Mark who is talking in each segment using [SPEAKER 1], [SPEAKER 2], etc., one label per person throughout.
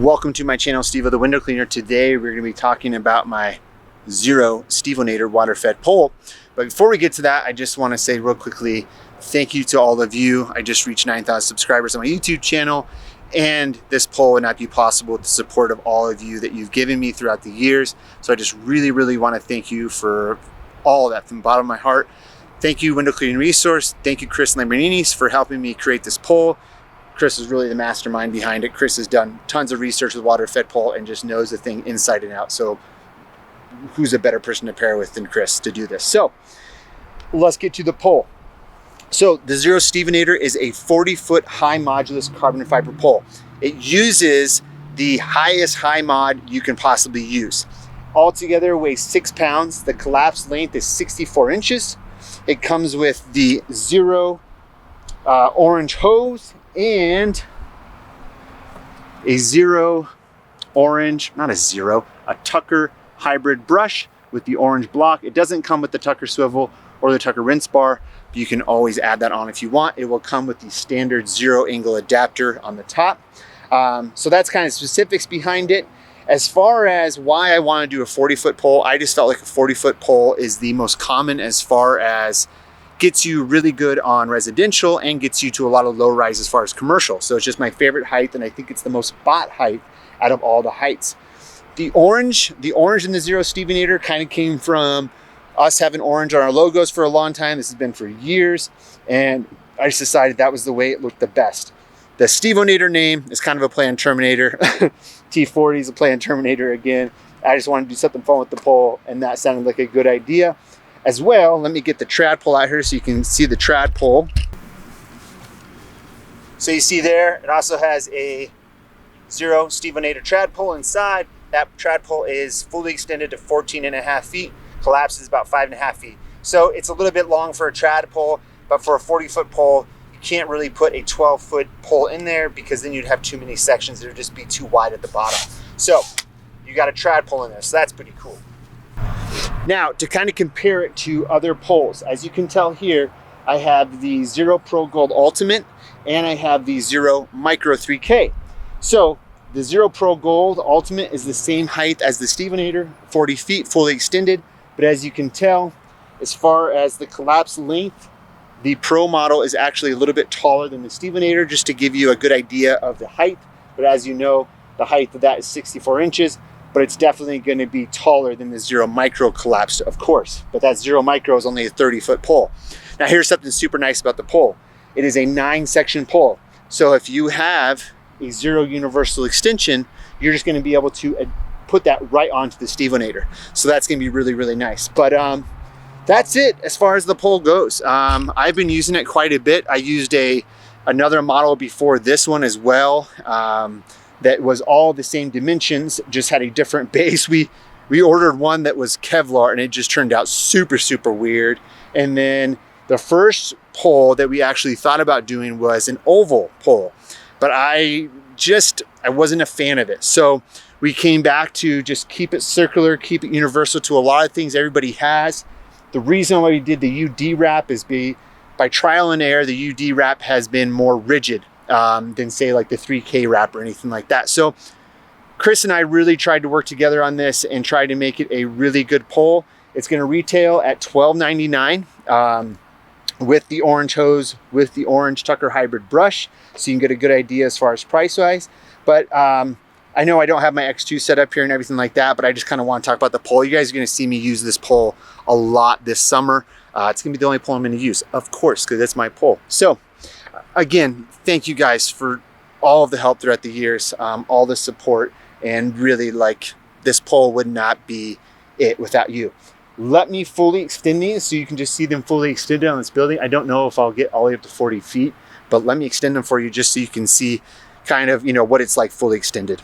[SPEAKER 1] Welcome to my channel, SteveO the Window Cleaner. Today we're going to be talking about my Xero SteveOnator water fed pole. But before we get to that, I just want to say real quickly, thank you to all of you. I just reached 9,000 subscribers on my YouTube channel, and this pole would not be possible with the support of all of you that you've given me throughout the years. So I just really want to thank you for all of that from the bottom of my heart. Thank you, Window Cleaning Resource. Thank you, Chris Lamborghinis, for helping me create this pole. Chris is really the mastermind behind it. Chris has done tons of research with water fed pole and just knows the thing inside and out. So who's a better person to pair with than Chris to do this? So let's get to the pole. So the Xero SteveOnator is a 40-foot high modulus carbon fiber pole. It uses the highest high mod you can possibly use. Altogether it weighs 6 pounds. The collapsed length is 64 inches. It comes with the Xero orange hose and a Xero orange, a Tucker hybrid brush with the orange block. It doesn't come with the Tucker swivel or the Tucker rinse bar, but you can always add that on if you want. It will come with the standard 0 angle adapter on the top. So that's kind of specifics behind it. As far as why I want to do a 40-foot pole, I just felt like a 40-foot pole is the most common as far as gets you really good on residential and gets you to a lot of low rise as far as commercial. So it's just my favorite height, and I think it's the most bought height out of all the heights. The orange in the Xero SteveOnator kind of came from us having orange on our logos for a long time. This has been for years, and I just decided that was the way it looked the best. The SteveOnator name is kind of a play on Terminator. T40 is a play on Terminator again. I just wanted to do something fun with the pole, and that sounded like a good idea. As well, let me get the trad pole out here so you can see the trad pole. So you see there, it also has a Xero SteveOnator trad pole inside. That trad pole is fully extended to 14.5 feet, collapses about 5.5 feet. So it's a little bit long for a trad pole, but for a 40-foot pole, you can't really put a 12-foot pole in there because then you'd have too many sections. It would just be too wide at the bottom. So you got a trad pole in there, so that's pretty cool. Now, to kind of compare it to other poles, as you can tell here, I have the Xero Pro Gold Ultimate and I have the Xero Micro 3K. So the Xero Pro Gold Ultimate is the same height as the SteveOnator, 40 feet, fully extended. But as you can tell, as far as the collapsed length, the Pro model is actually a little bit taller than the SteveOnator, just to give you a good idea of the height. But as you know, the height of that is 64 inches. But it's definitely going to be taller than the Xero Micro collapsed, of course. But that Xero Micro is only a 30-foot pole. Now here's something super nice about the pole. It is a 9-section pole. So if you have a Xero universal extension, you're just going to be able to put that right onto the SteveOnator. So that's going to be really nice. But that's it as far as the pole goes. I've been using it quite a bit. I used another model before this one as well. That was all the same dimensions, just had a different base. We ordered one that was Kevlar, and it just turned out super weird. And then the first pole that we actually thought about doing was an oval pole, but I wasn't a fan of it. So we came back to just keep it circular, keep it universal to a lot of things everybody has. The reason why we did the UD wrap is by trial and error, the UD wrap has been more rigid than say like the 3K wrap or anything like that. So Chris and I really tried to work together on this and try to make it a really good pole. It's going to retail at $12.99 with the orange hose, with the orange Tucker hybrid brush, so you can get a good idea as far as price wise. But I know I don't have my X2 set up here and everything like that, but I just kind of want to talk about the pole. You guys are going to see me use this pole a lot this summer. It's going to be the only pole I'm going to use, of course, because that's my pole. So again, thank you guys for all of the help throughout the years, all the support, and really, like, this pole would not be it without you. Let me fully extend these so you can just see them fully extended on this building. I don't know if I'll get all the way up to 40 feet, but let me extend them for you just so you can see kind of, what it's like fully extended.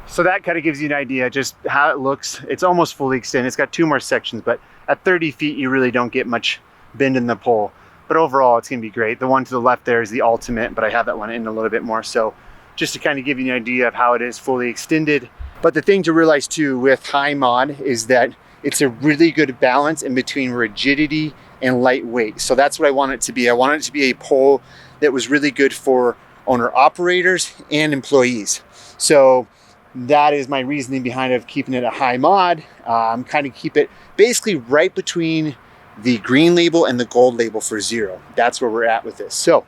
[SPEAKER 1] So that kind of gives you an idea just how it looks. It's almost fully extended. It's got 2 more sections, but at 30 feet, you really don't get much bend in the pole. But overall, it's going to be great. The one to the left there is the Ultimate, but I have that one in a little bit more. So just to kind of give you an idea of how it is fully extended. But the thing to realize too with high mod is that it's a really good balance in between rigidity and lightweight. So that's what I want it to be. I want it to be a pole that was really good for owner operators and employees. So that is my reasoning behind of keeping it a high mod. Kind of keep it basically right between the green label and the gold label for Xero. That's where we're at with this. So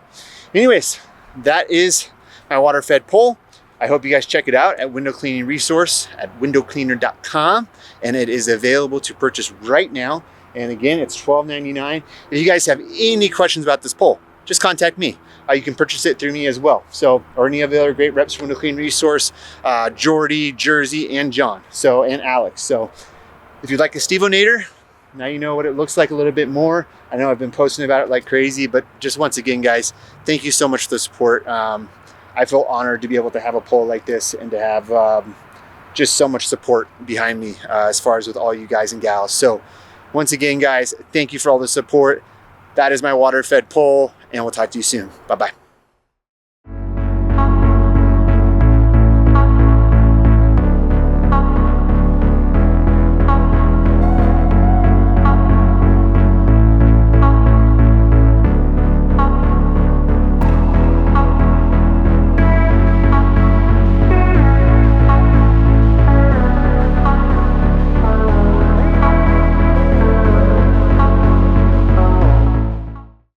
[SPEAKER 1] anyways, that is my water fed pole. I hope you guys check it out at window cleaning resource at windowcleaner.com, and it is available to purchase right now. And again, it's $12.99. If you guys have any questions about this pole, just contact me. You can purchase it through me as well. So, or any of the other great reps from Window Cleaning Resource, Jordy, Jersey, and John. So, and Alex. So if you'd like a SteveOnator, now you know what it looks like a little bit more. I know I've been posting about it like crazy, but just once again, guys, thank you so much for the support. I feel honored to be able to have a pole like this and to have just so much support behind me as far as with all you guys and gals. So once again, guys, thank you for all the support. That is my water fed pole, and we'll talk to you soon. Bye-bye.